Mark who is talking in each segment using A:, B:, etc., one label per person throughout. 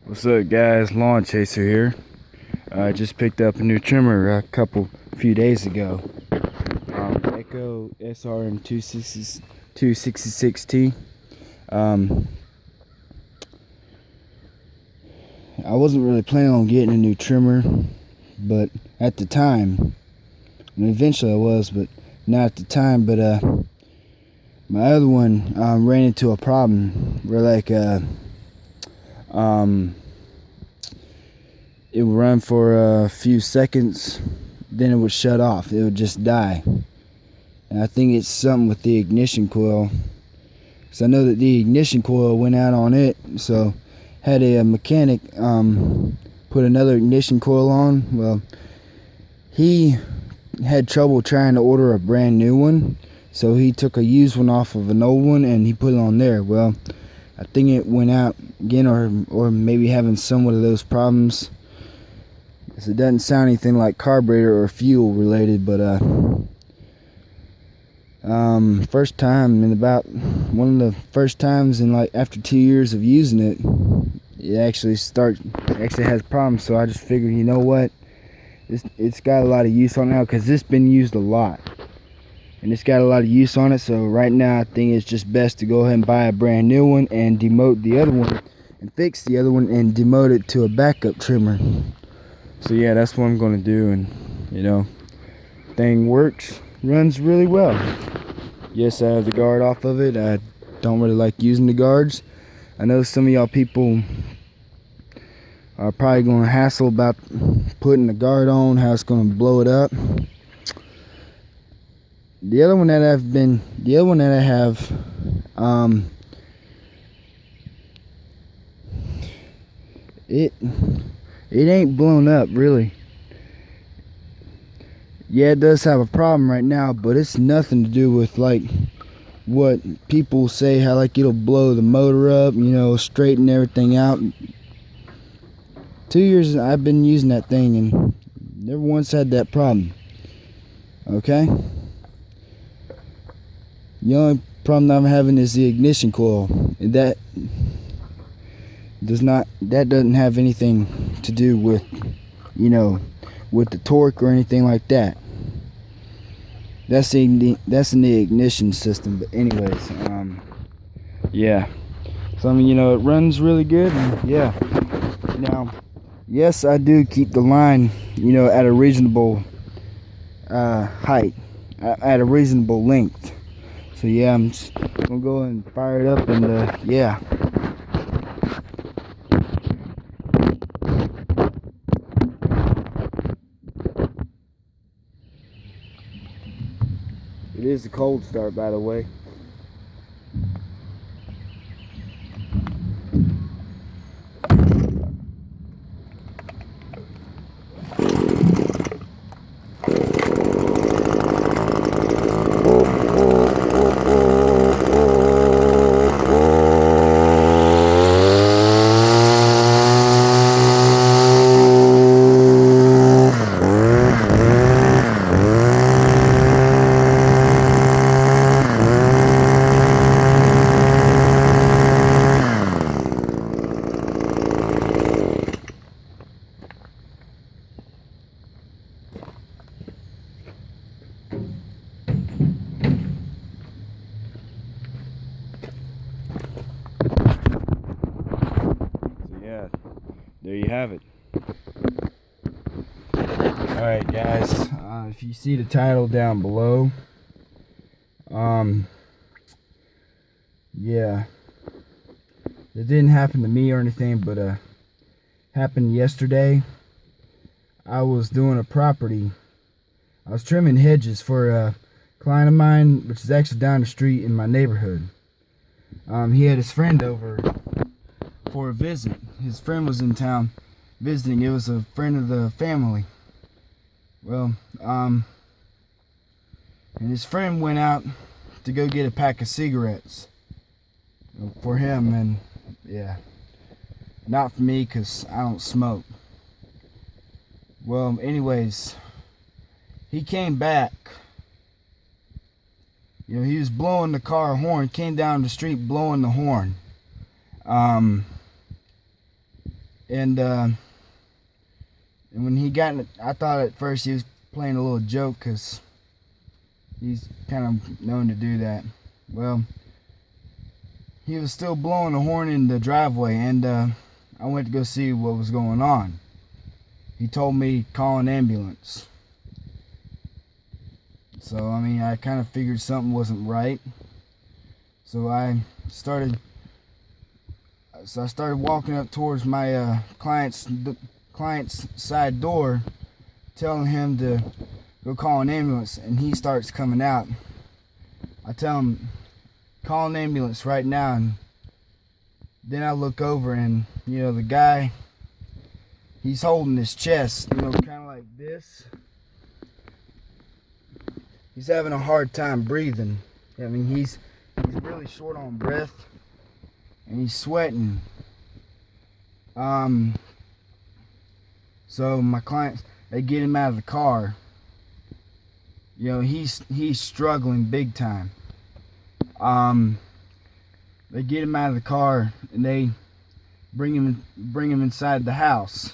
A: What's up, guys? Lawn Chaser here. I just picked up a new trimmer a few days ago. Echo SRM 266T. I wasn't really planning on getting a new trimmer, but at the time, eventually I was, but not at the time. But my other one ran into a problem where it would run for a few seconds, then it would shut off. It would just die. And I think it's something with the ignition coil, because I know that the ignition coil went out on it. So had a mechanic put another ignition coil on. Well, he had trouble trying to order a brand new one, so he took a used one off of an old one and he put it on there. Well, I think it went out again, or maybe having somewhat of those problems. It doesn't sound anything like carburetor or fuel related, but first time in about one of the first times in after 2 years of using it, it actually has problems. So I just figured, you know what, it's got a lot of use on it now, because it's been used a lot and it's got a lot of use on it. So right now I think it's just best to go ahead and buy a brand new one and demote the other one and fix the other one and demote it to a backup trimmer. So yeah, that's what I'm going to do. And you know, thing works, runs really well. Yes, I have the guard off of it. I don't really like using the guards. I know some of y'all people are probably going to hassle about putting the guard on, how it's going to blow it up. The other one that I have, it ain't blown up really. Yeah, it does have a problem right now, but it's nothing to do with what people say, how it'll blow the motor up, you know, straighten everything out. 2 years I've been using that thing and never once had that problem. Okay? The only problem I'm having is the ignition coil. And that doesn't have anything to do with, you know, with the torque or anything like that. That's in the ignition system. But anyways, yeah. So I mean, you know, it runs really good. And yeah. Now, yes, I do keep the line, you know, at a reasonable height, at a reasonable length. So yeah, I'm just gonna go and fire it up, and yeah. It is a cold start, by the way. Yeah, there you have it. Alright guys, if you see the title down below, yeah, it didn't happen to me or anything, but happened yesterday. I was doing a property. I was trimming hedges for a client of mine, which is actually down the street in my neighborhood. He had his friend over for a visit. His friend was in town visiting. It was a friend of the family. Well, and his friend went out to go get a pack of cigarettes for him, and yeah, not for me, because I don't smoke. Well, anyways, he came back. You know, he was blowing the car horn, came down the street blowing the horn. And when he got in it, I thought at first he was playing a little joke because he's kind of known to do that. Well, he was still blowing the horn in the driveway, and I went to go see what was going on. He told me call an ambulance. So, I mean, I kind of figured something wasn't right. So I started walking up towards my client's side door, telling him to go call an ambulance, and he starts coming out. I tell him, call an ambulance right now, and then I look over, and the guy, he's holding his chest, kind of like this. He's having a hard time breathing. I mean, he's really short on breath, and he's sweating. So my clients, they get him out of the car. He's struggling big time. They get him out of the car, and they bring him inside the house.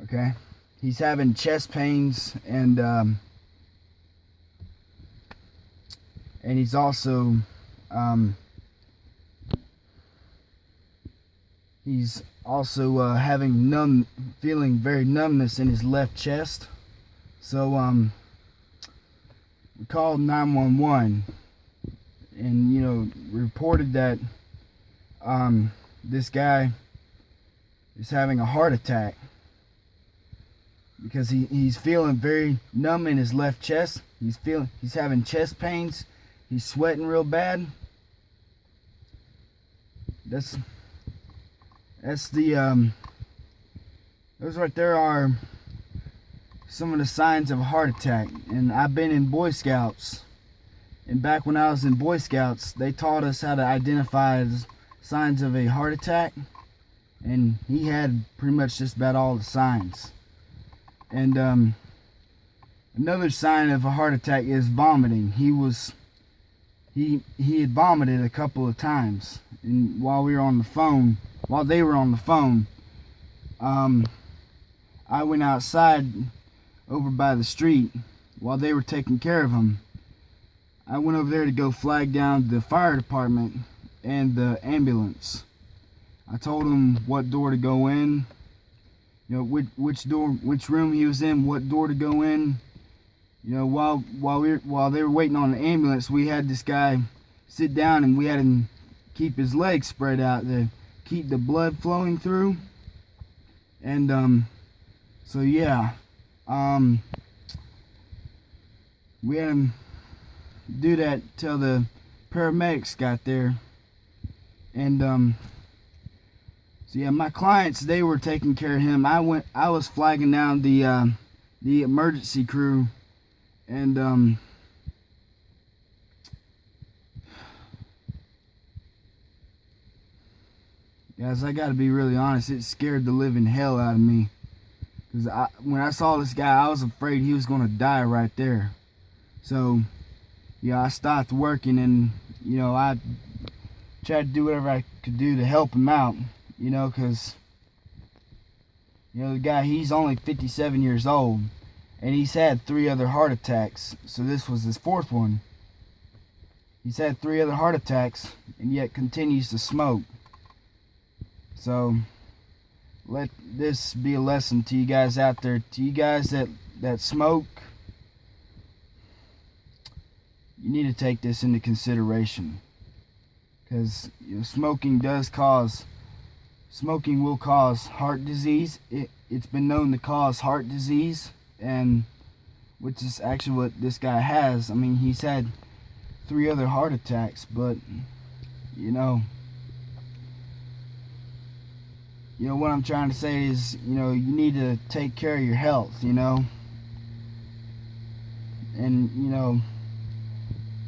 A: Okay, he's having chest pains, and he's also feeling very numbness in his left chest. So we called 911, and reported that this guy is having a heart attack because he's feeling very numb in his left chest. He's having chest pains. He's sweating real bad. Those right there are some of the signs of a heart attack. And I've been in Boy Scouts, and back when I was in Boy Scouts, they taught us how to identify signs of a heart attack, and he had pretty much just about all the signs. And another sign of a heart attack is vomiting. He had vomited a couple of times, and while they were on the phone, I went outside over by the street while they were taking care of him. I went over there to go flag down the fire department and the ambulance. I told them what door to go in, which room he was in, what door to go in. While they were waiting on the ambulance, we had this guy sit down, and we had him keep his legs spread out to keep the blood flowing through. And so yeah, we had him do that till the paramedics got there. And so yeah, my clients, they were taking care of him. I was flagging down the emergency crew. And guys, I gotta be really honest, it scared the living hell out of me. Because when I saw this guy, I was afraid he was gonna die right there. So I stopped working, and I tried to do whatever I could do to help him out. Because the guy, he's only 57 years old. And he's had 3 other heart attacks, so this was his 4th one. He's had 3 other heart attacks, and yet continues to smoke. So, let this be a lesson to you guys out there. To you guys that smoke, you need to take this into consideration. Because smoking will cause heart disease. It's been known to cause heart disease. And which is actually what this guy has. I mean, he's had 3 other heart attacks, but what I'm trying to say is, you need to take care of your health, and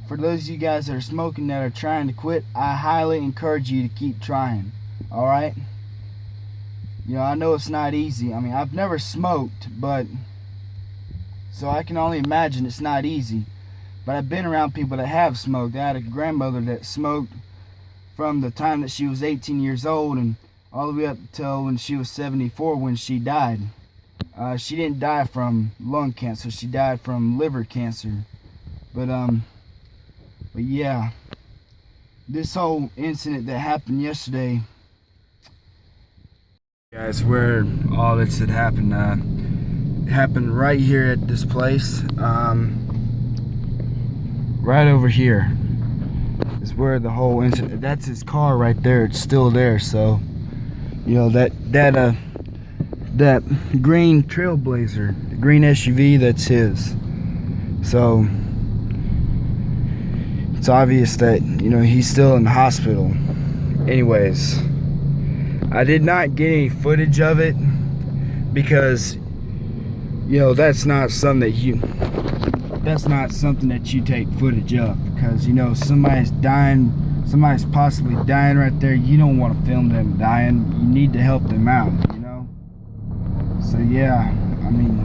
A: for those of you guys that are smoking, that are trying to quit, I highly encourage you to keep trying. All right, I know it's not easy. I mean, I've never smoked, but so I can only imagine it's not easy. But I've been around people that have smoked. I had a grandmother that smoked from the time that she was 18 years old, and all the way up till when she was 74 when she died. She didn't die from lung cancer, she died from liver cancer. But yeah, this whole incident that happened yesterday, guys, where all this had happened, it happened right here at this place, right over here is where the whole incident, that's his car right there, it's still there. So you know, that green Trailblazer, the green SUV, that's his. So it's obvious that, you know, he's still in the hospital. Anyways, I did not get any footage of it because, you know, that's not something that you take footage of, because, you know, somebody's possibly dying right there. You don't want to film them dying. You need to help them out, you know. So yeah, I mean,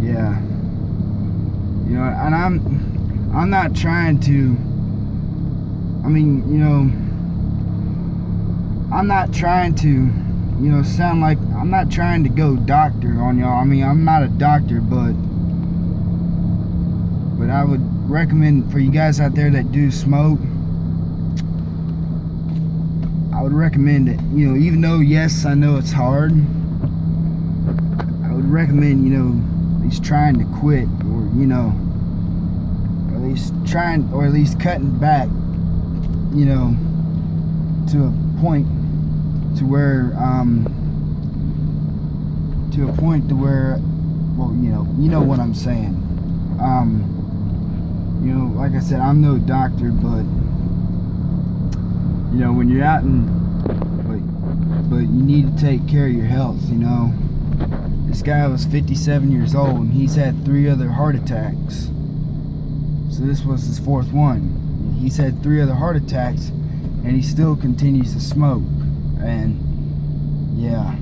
A: yeah, you know, and I'm not trying to, I mean, you know, I'm not trying to, you know, sound like, I'm not trying to go doctor on y'all. I mean, I'm not a doctor, but I would recommend for you guys out there that do smoke, I would recommend it, you know, even though, yes, I know it's hard, I would recommend, you know, at least trying to quit, or, you know, at least trying, or at least cutting back, you know, to a point to where, well, you know what I'm saying. You know, like I said, I'm no doctor, but, you know, when you're out but you need to take care of your health, you know. This guy was 57 years old, and he's had 3 other heart attacks. So this was his 4th one. He's had 3 other heart attacks, and he still continues to smoke. And yeah,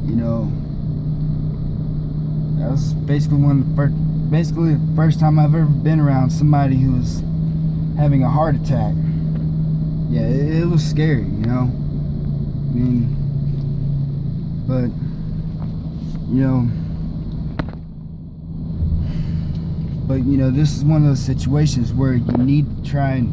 A: you know, that was basically the first time I've ever been around somebody who was having a heart attack. Yeah, it was scary, you know. I mean, but, you know, this is one of those situations where you need to try and